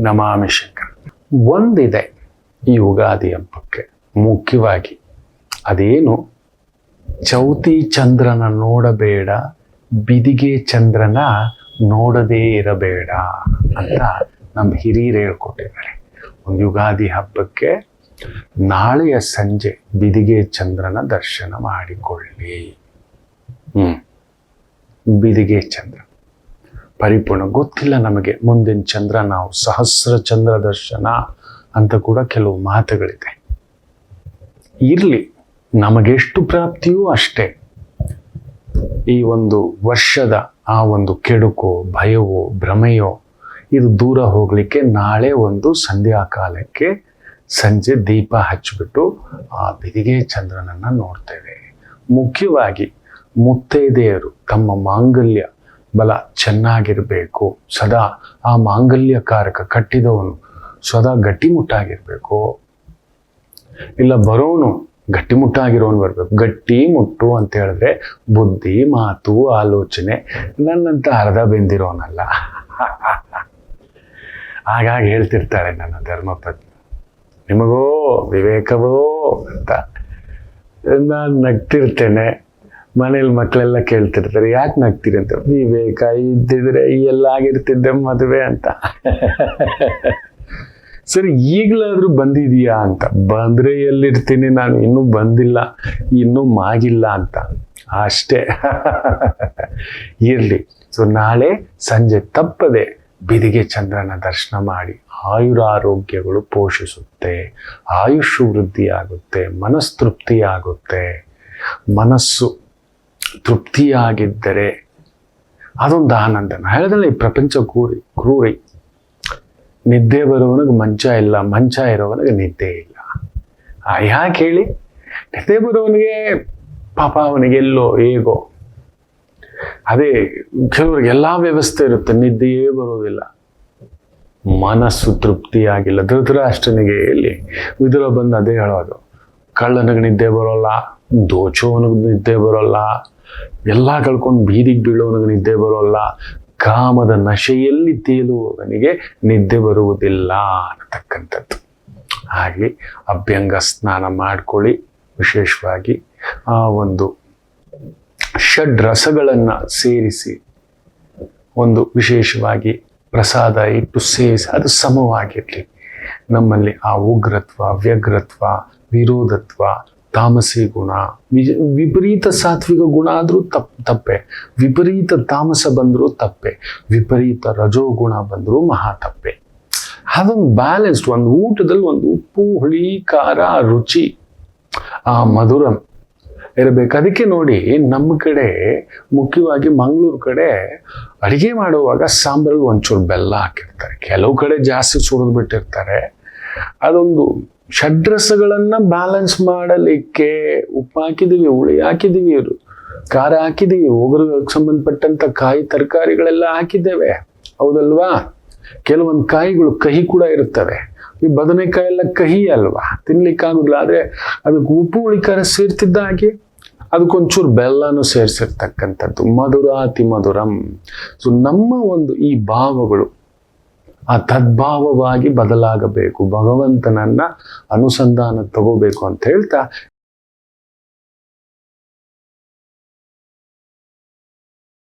ನಮಾಮಿ ಶಂಕರ. ಒಂದಿದೆ ಈ ಯುಗಾದಿ ಹಬ್ಬಕ್ಕೆ ಮುಖ್ಯವಾಗಿ, ಅದೇನು, ಚೌತಿ ಚಂದ್ರನ ನೋಡಬೇಡ, ಬಿದಿಗೆ ಚಂದ್ರನ ನೋಡದೇ ಇರಬೇಡ ಅಂತ ನಮ್ಮ ಹಿರಿಯರು ಹೇಳ್ಕೊಟ್ಟಿದ್ದಾರೆ. ಒಂದು ಯುಗಾದಿ ಹಬ್ಬಕ್ಕೆ ನಾಳೆಯ ಸಂಜೆ ಬಿದಿಗೆ ಚಂದ್ರನ ದರ್ಶನ ಮಾಡಿಕೊಳ್ಳಿ. ಬಿದಿಗೆ ಚಂದ್ರ ಪರಿಪೂರ್ಣ ಗೊತ್ತಿಲ್ಲ ನಮಗೆ, ಮುಂದಿನ ಚಂದ್ರ ನಾವು ಸಹಸ್ರ ಚಂದ್ರ ದರ್ಶನ ಅಂತ ಕೂಡ ಕೆಲವು ಮಾತುಗಳಿದೆ. ಇರಲಿ, ನಮಗೆಷ್ಟು ಪ್ರಾಪ್ತಿಯೂ ಅಷ್ಟೇ. ಈ ಒಂದು ವರ್ಷದ ಆ ಒಂದು ಕೆಡುಕು, ಭಯವೋ, ಭ್ರಮೆಯೋ ಇದು ದೂರ ಹೋಗ್ಲಿಕ್ಕೆ ನಾಳೆ ಒಂದು ಸಂಧ್ಯಾ ಕಾಲಕ್ಕೆ ಸಂಜೆ ದೀಪ ಹಚ್ಚಿಬಿಟ್ಟು ಆ ಬಿದಿಗೆ ಚಂದ್ರನನ್ನ ನೋಡ್ತೇವೆ. ಮುಖ್ಯವಾಗಿ ಮುತ್ತೈದೆಯರು ತಮ್ಮ ಮಾಂಗಲ್ಯ ಬಲ ಚೆನ್ನಾಗಿರ್ಬೇಕು, ಸದಾ ಆ ಮಾಂಗಲ್ಯಕಾರಕ ಕಟ್ಟಿದವನು ಸದಾ ಗಟ್ಟಿಮುಟ್ಟಾಗಿರ್ಬೇಕು, ಇಲ್ಲ ಬರೋನು ಗಟ್ಟಿಮುಟ್ಟಾಗಿರೋನು ಬರ್ಬೇಕು. ಗಟ್ಟಿ ಮುಟ್ಟು ಅಂತ ಹೇಳಿದ್ರೆ ಬುದ್ಧಿ, ಮಾತು, ಆಲೋಚನೆ ನನ್ನಂತ ಅರ್ಧ ಬೆಂದಿರೋನಲ್ಲ. ಹಾಗಾಗಿ ಹೇಳ್ತಿರ್ತಾರೆ ನನ್ನ ಧರ್ಮಪತ್ನಿ, ನಿಮಗೋ ವಿವೇಕವೋ ಅಂತ. ನಾನು ನಗ್ತಿರ್ತೇನೆ. ಮನೇಲಿ ಮಕ್ಕಳೆಲ್ಲ ಕೇಳ್ತಿರ್ತಾರೆ, ಯಾಕೆ ನಗ್ತೀರಿ ಅಂತ. ವಿವೇಕ ಇದ್ದಿದ್ರೆ ಎಲ್ಲ ಆಗಿರ್ತಿದ್ದೆ ಮದುವೆ ಅಂತ. ಸರಿ, ಈಗಲಾದ್ರೂ ಬಂದಿದೀಯಾ ಅಂತ. ಬಂದ್ರೆ ಎಲ್ಲಿರ್ತೀನಿ ನಾನು, ಇನ್ನೂ ಬಂದಿಲ್ಲ, ಇನ್ನೂ ಮಾಗಿಲ್ಲ ಅಂತ ಅಷ್ಟೇ. ಇರ್ಲಿ. ಸೊ ನಾಳೆ ಸಂಜೆ ತಪ್ಪದೆ ಬಿದಿಗೆ ಚಂದ್ರನ ದರ್ಶನ ಮಾಡಿ ಆಯುರಾರೋಗ್ಯಗಳು ಪೋಷಿಸುತ್ತೆ, ಆಯುಷ್ ವೃದ್ಧಿಯಾಗುತ್ತೆ, ಮನಸ್ತೃಪ್ತಿಯಾಗುತ್ತೆ. ಮನಸ್ಸು ತೃಪ್ತಿಯಾಗಿದ್ದರೆ ಅದೊಂದು ಆನಂದ. ಹೇಳಿದ್ರೆ ಈ ಪ್ರಪಂಚ ಕ್ರೂರಿ. ನಿದ್ದೆ ಬರೋವನಿಗೆ ಮಂಚ ಇಲ್ಲ, ಮಂಚ ಇರೋವನಿಗೆ ನಿದ್ದೆ ಇಲ್ಲ. ಯಾಕೆ ಹೇಳಿ? ನಿದ್ದೆ ಬರೋವನಿಗೆ ಪಾಪ ಅವನಿಗೆ ಎಲ್ಲೋ ಹೇಗೋ. ಅದೇ ಕೆಲವ್ರಿಗೆ ಎಲ್ಲಾ ವ್ಯವಸ್ಥೆ ಇರುತ್ತೆ, ನಿದ್ದೆಯೇ ಬರೋದಿಲ್ಲ. ಮನಸ್ಸು ತೃಪ್ತಿಯಾಗಿಲ್ಲ. ಧೃತರಾಷ್ಟ್ರನಿಗೆ ಎಲ್ಲಿ ವಿದುರ ಬಂದು ಅದೇ ಹೇಳೋದು, ಕಳ್ಳನಿಗೆ ನಿದ್ದೆ ಬರೋಲ್ಲ, ದೋಚೋವನಿಗೆ ನಿದ್ದೆ ಬರೋಲ್ಲ, ಎಲ್ಲ ಕಳ್ಕೊಂಡು ಬೀದಿಗೆ ಬೀಳೋವನಿಗೆ ನಿದ್ದೆ ಬರೋಲ್ಲ, ಕಾಮದ ನಶೆಯಲ್ಲಿ ತೇಲುವವನಿಗೆ ನಿದ್ದೆ ಬರುವುದಿಲ್ಲ ಅನ್ನತಕ್ಕಂಥದ್ದು. ಹಾಗೆ ಅಭ್ಯಂಗ ಸ್ನಾನ ಮಾಡ್ಕೊಳ್ಳಿ. ವಿಶೇಷವಾಗಿ ಆ ಒಂದು ಷಡ್ ರಸಗಳನ್ನು ಸೇರಿಸಿ ಒಂದು ವಿಶೇಷವಾಗಿ ಪ್ರಸಾದ ಇಟ್ಟು ಸೇರಿಸಿ ಅದು ಸಮವಾಗಿರಲಿ. ನಮ್ಮಲ್ಲಿ ಆ ಉಗ್ರತ್ವ, ವ್ಯಗ್ರತ್ವ, ವಿರೋಧತ್ವ, ತಾಮಸಿ ಗುಣ, ವಿಪರೀತ ಸಾತ್ವಿಕ ಗುಣ ಆದರೂ ತಪ್ಪೆ, ವಿಪರೀತ ತಾಮಸ ಬಂದರೂ ತಪ್ಪೆ, ವಿಪರೀತ ರಜೋಗುಣ ಬಂದರೂ ಮಹಾ ತಪ್ಪೆ. ಅದೊಂದು ಬ್ಯಾಲೆನ್ಸ್ಡ್, ಒಂದು ಊಟದಲ್ಲಿ ಒಂದು ಉಪ್ಪು, ಹುಳಿ, ಖಾರ, ರುಚಿ, ಆ ಮಧುರ ಇರಬೇಕು. ಅದಕ್ಕೆ ನೋಡಿ, ನಮ್ಮ ಕಡೆ ಮುಖ್ಯವಾಗಿ ಮಂಗಳೂರು ಕಡೆ ಅಡಿಗೆ ಮಾಡುವಾಗ ಸಾಂಬಾರಲ್ಲಿ ಒಂಚೂರು ಬೆಲ್ಲ ಹಾಕಿರ್ತಾರೆ, ಕೆಲವು ಕಡೆ ಜಾಸ್ತಿ ಸುರಿದು ಬಿಟ್ಟಿರ್ತಾರೆ. ಅದೊಂದು ಷಡ್ರಸಗಳನ್ನ ಬ್ಯಾಲೆನ್ಸ್ ಮಾಡಲಿಕ್ಕೆ ಉಪ್ಪು ಹಾಕಿದೀವಿ, ಹುಳಿ ಹಾಕಿದೀವಿ, ಖಾರ ಹಾಕಿದೀವಿ, ಒಗರಿಗೆ ಸಂಬಂಧಪಟ್ಟಂತ ಕಾಯಿ ತರಕಾರಿಗಳೆಲ್ಲ ಹಾಕಿದ್ದೇವೆ, ಹೌದಲ್ವಾ? ಕೆಲವೊಂದು ಕಾಯಿಗಳು ಕಹಿ ಕೂಡ ಇರ್ತವೆ. ಈ ಬದನೆಕಾಯಿ ಎಲ್ಲ ಕಹಿ ಅಲ್ವಾ, ತಿನ್ಲಿಕ್ಕಾಗುದಿಲ್ಲ. ಆದ್ರೆ ಅದಕ್ಕೆ ಉಪ್ಪು ಹುಳಿ ಖಾರ ಸೇರ್ತಿದ್ದ ಹಾಗೆ ಅದಕ್ಕೊಂಚೂರು ಬೆಲ್ಲನೂ ಸೇರಿಸಿರ್ತಕ್ಕಂಥದ್ದು. ಮಧುರಾತಿ ಮಧುರಂ. ಸೊ ನಮ್ಮ ಒಂದು ಈ ಭಾವಗಳು ಆ ತದ್ಭಾವವಾಗಿ ಬದಲಾಗಬೇಕು, ಭಗವಂತನನ್ನ ಅನುಸಂಧಾನ ತಗೋಬೇಕು ಅಂತ ಹೇಳ್ತಾ